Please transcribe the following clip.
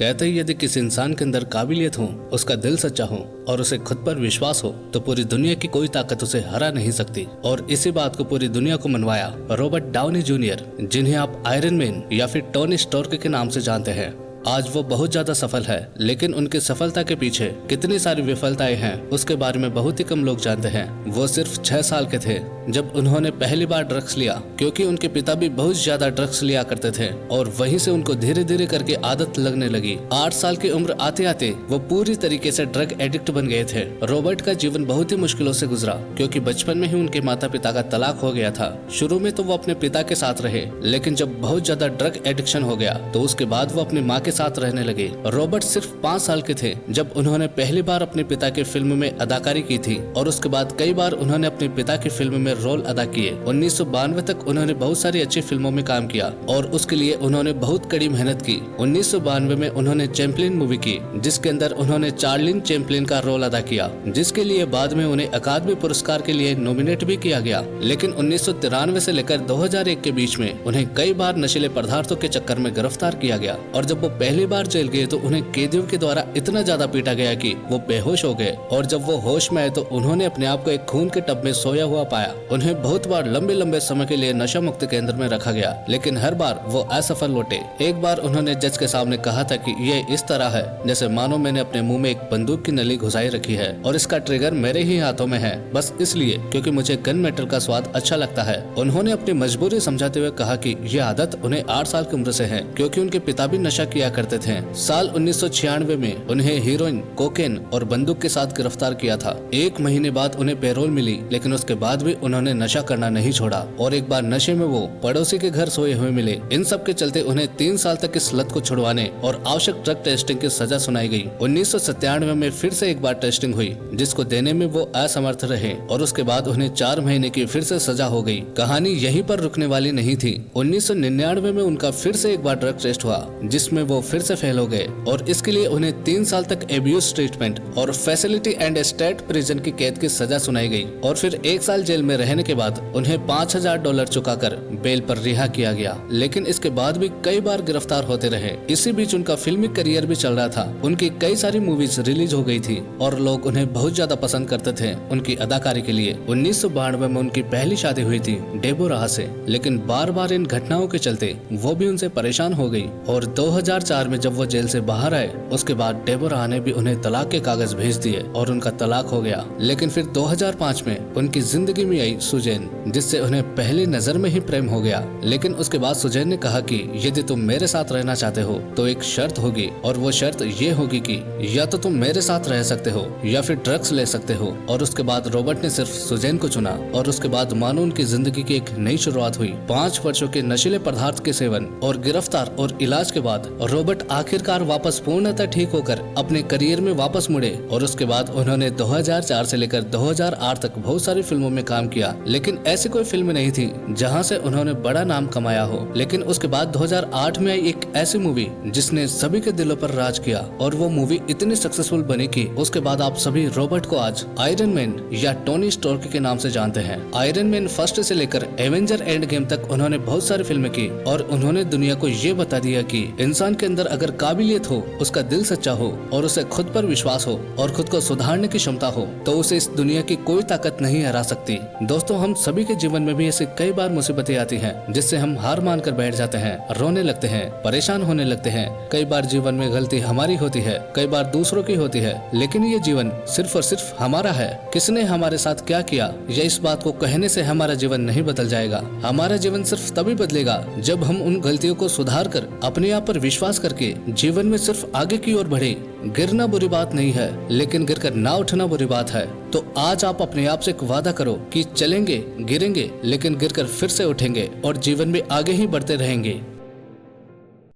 कहते हैं यदि किसी इंसान के अंदर काबिलियत हो, उसका दिल सच्चा हो और उसे खुद पर विश्वास हो तो पूरी दुनिया की कोई ताकत उसे हरा नहीं सकती। और इसी बात को पूरी दुनिया को मनवाया रॉबर्ट डाउनी जूनियर, जिन्हें आप आयरन मैन या फिर टोनी स्टार्क के नाम से जानते हैं। आज वो बहुत ज्यादा सफल है, लेकिन उनकी सफलता के पीछे कितनी सारी विफलताएं हैं उसके बारे में बहुत ही कम लोग जानते हैं। वो सिर्फ 6 साल के थे जब उन्होंने पहली बार ड्रग्स लिया, क्योंकि उनके पिता भी बहुत ज्यादा ड्रग्स लिया करते थे और वहीं से उनको धीरे धीरे करके आदत लगने लगी। 8 साल की उम्र आते आते वो पूरी तरीके से ड्रग एडिक्ट बन गए थे। रॉबर्ट का जीवन बहुत ही मुश्किलों से गुजरा, क्योंकि बचपन में ही उनके माता पिता का तलाक हो गया था। शुरू में तो वो अपने पिता के साथ रहे, लेकिन जब बहुत ज्यादा ड्रग एडिक्शन हो गया तो उसके बाद वो अपनी माँ के साथ रहने लगे। रॉबर्ट सिर्फ 5 साल के थे जब उन्होंने पहली बार अपने पिता की फिल्म में अदाकारी की थी और उसके बाद कई बार उन्होंने अपने पिता की फिल्म में रोल अदा किए। 1992 तक उन्होंने बहुत सारी अच्छी फिल्मों में काम किया और उसके लिए उन्होंने बहुत कड़ी मेहनत की। 1992 में उन्होंने चैंपलिन मूवी की, जिसके अंदर उन्होंने चार्लिन चैंपलिन का रोल अदा किया, जिसके लिए बाद में उन्हें अकादमी पुरस्कार के लिए नॉमिनेट भी किया गया। लेकिन 1993 से लेकर 2001 के बीच में उन्हें कई बार नशीले पदार्थों के चक्कर में गिरफ्तार किया गया और जब वो पहली बार जेल गए तो उन्हें कैदियों के द्वारा इतना ज्यादा पीटा गया कि वो बेहोश हो गए और जब वो होश में आए तो उन्होंने अपने आप को एक खून के टब में सोया हुआ पाया। उन्हें बहुत बार लंबे लंबे समय के लिए नशा मुक्ति केंद्र में रखा गया, लेकिन हर बार वो असफल लौटे। एक बार उन्होंने जज के सामने कहा था कि ये इस तरह है जैसे मानो मैंने अपने मुंह में एक बंदूक की नली घुसाई रखी है और इसका ट्रिगर मेरे ही हाथों में है, बस इसलिए क्योंकि मुझे गन मेटल का स्वाद अच्छा लगता है। उन्होंने अपनी मजबूरी समझाते हुए कहा कि ये आदत उन्हें 8 साल की उम्र से है, क्योंकि उनके पिता भी नशा किया करते थे। साल 1996 में उन्हें हीरोइन, कोकेन और बंदूक के साथ गिरफ्तार किया था। 1 महीने बाद उन्हें पैरोल मिली, लेकिन उसके बाद भी उन्होंने नशा करना नहीं छोड़ा और एक बार नशे में वो पड़ोसी के घर सोए हुए मिले। इन सब के चलते उन्हें 3 साल तक इस लत को छुड़वाने और आवश्यक ड्रग टेस्टिंग की सजा सुनाई गई। 1997 में फिर से एक बार टेस्टिंग हुई, जिसको देने में वो असमर्थ रहे और उसके बाद उन्हें 4 महीने की फिर से सजा हो गई। कहानी यहीं पर रुकने वाली नहीं थी। 1999 में उनका फिर से एक बार ड्रग टेस्ट हुआ, जिसमें वो फिर से फेल हो गए और इसके लिए उन्हें 3 साल तक एब्यूज ट्रीटमेंट और फैसिलिटी एंड स्टेट प्रिजन की कैद की सजा सुनाई गई और फिर 1 साल जेल में रहने के बाद उन्हें $5000 चुकाकर बेल पर रिहा किया गया। लेकिन इसके बाद भी कई बार गिरफ्तार होते रहे। इसी बीच उनका फिल्मी करियर भी चल रहा था। उनकी कई सारी मूवीज रिलीज हो गई थी और लोग उन्हें बहुत ज्यादा पसंद करते थे उनकी अदाकारी के लिए। 1992 में उनकी पहली शादी हुई थी डेबोरा से, लेकिन बार बार इन घटनाओं के चलते वो भी उनसे परेशान हो गई और 2004 में जब वो जेल से बाहर आए उसके बाद डेबोरा ने भी उन्हें तलाक के कागज भेज दिए और उनका तलाक हो गया। लेकिन फिर 2005 में उनकी जिंदगी में आई सुजैन, जिससे उन्हें पहली नजर में ही प्रेम हो गया। लेकिन उसके बाद सुजैन ने कहा कि यदि तुम मेरे साथ रहना चाहते हो तो एक शर्त होगी और वो शर्त ये होगी कि या तो तुम मेरे साथ रह सकते हो या फिर ड्रग्स ले सकते हो। और उसके बाद रॉबर्ट ने सिर्फ सुजैन को चुना और उसके बाद मानो उनकी जिंदगी की एक नई शुरुआत हुई। 5 वर्षों के नशीले पदार्थ के सेवन और गिरफ्तार और इलाज के बाद रॉबर्ट आखिरकार वापस पूर्णतः ठीक होकर अपने करियर में वापस मुड़े और उसके बाद उन्होंने 2004 से लेकर 2008 तक बहुत सारी फिल्मों में काम किया। लेकिन ऐसी कोई फिल्म नहीं थी जहां से उन्होंने बड़ा नाम कमाया हो। लेकिन उसके बाद 2008 में आई एक ऐसी मूवी जिसने सभी के दिलों पर राज किया और वो मूवी इतनी सक्सेसफुल बनी कि उसके बाद आप सभी रॉबर्ट को आज आयरन मैन या टोनी स्टार्क के नाम से जानते हैं। आयरन मैन फर्स्ट से लेकर एवेंजर एंड गेम तक उन्होंने बहुत सारी फिल्में की और उन्होंने दुनिया को ये बता दिया कि इंसान के अंदर अगर काबिलियत हो, उसका दिल सच्चा हो और उसे खुद पर विश्वास हो और खुद को सुधारने की क्षमता हो तो उसे इस दुनिया की कोई ताकत नहीं हरा सकती। दोस्तों, हम सभी के जीवन में भी ऐसे कई बार मुसीबतें आती हैं जिससे हम हार मान कर बैठ जाते हैं, रोने लगते हैं, परेशान होने लगते हैं। कई बार जीवन में गलती हमारी होती है, कई बार दूसरों की होती है, लेकिन ये जीवन सिर्फ और सिर्फ हमारा है। किसने हमारे साथ क्या किया या इस बात को कहने से हमारा जीवन नहीं बदल जाएगा। हमारा जीवन सिर्फ तभी बदलेगा जब हम उन गलतियों को सुधार कर अपने आप पर विश्वास करके जीवन में सिर्फ आगे की ओर बढ़े। गिरना बुरी बात नहीं है, लेकिन गिरकर ना उठना बुरी बात है। तो आज आप अपने आप से एक वादा करो कि चलेंगे, गिरेंगे, लेकिन गिरकर फिर से उठेंगे और जीवन में आगे ही बढ़ते रहेंगे।